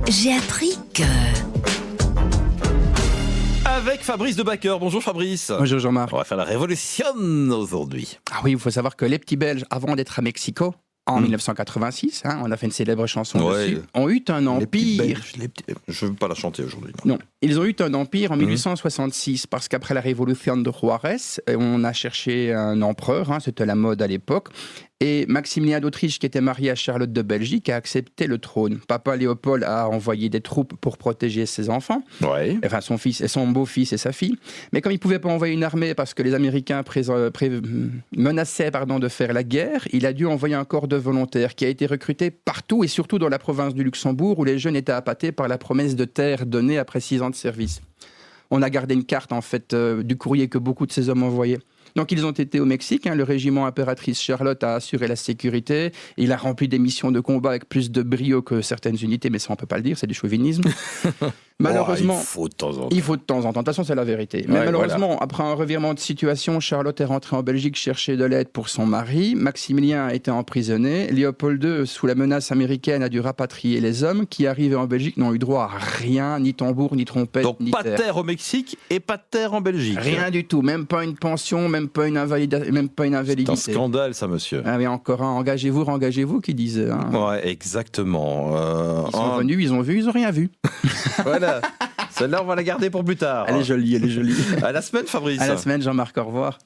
J'ai appris que... Avec Fabrice de Backer. Bonjour Fabrice. Bonjour Jean-Marc. On va faire la révolution aujourd'hui. Ah oui, il faut savoir que les petits Belges, avant d'être à Mexico, en 1986, on a fait une célèbre chanson dessus, ont eu un empire. Je ne veux pas la chanter aujourd'hui. Non, ils ont eu un empire en 1866 parce qu'après la révolution de Juarez, on a cherché un empereur, c'était la mode à l'époque. Et Maximilien d'Autriche, qui était marié à Charlotte de Belgique, a accepté le trône. Papa Léopold a envoyé des troupes pour protéger ses enfants, enfin son fils et son beau-fils et sa fille. Mais comme il ne pouvait pas envoyer une armée parce que les Américains menaçaient de faire la guerre, il a dû envoyer un corps de volontaires qui a été recruté partout et surtout dans la province du Luxembourg où les jeunes étaient appâtés par la promesse de terre donnée après 6 ans de service. On a gardé une carte du courrier que beaucoup de ces hommes envoyaient. Donc ils ont été au Mexique, le régiment impératrice Charlotte a assuré la sécurité, il a rempli des missions de combat avec plus de brio que certaines unités, mais ça on ne peut pas le dire, c'est du chauvinisme. Malheureusement, il faut de temps en temps. Il faut de temps en temps, de toute façon c'est la vérité. Mais malheureusement, après un revirement de situation, Charlotte est rentrée en Belgique chercher de l'aide pour son mari, Maximilien a été emprisonné, Léopold II, sous la menace américaine, a dû rapatrier les hommes qui, arrivés en Belgique, n'ont eu droit à rien, ni tambour, ni trompette, donc, ni pas de terre au Mexique et pas de terre en Belgique. Rien du tout, même pas une pension, même pas une invalidité. C'est un scandale ça, monsieur. Ah mais encore un, engagez-vous qui disent. Ouais, exactement. Ils sont venus, ils ont vu, ils n'ont rien vu. Voilà. Celle-là, on va la garder pour plus tard. Elle est jolie. À la semaine, Fabrice. À la semaine, Jean-Marc, au revoir.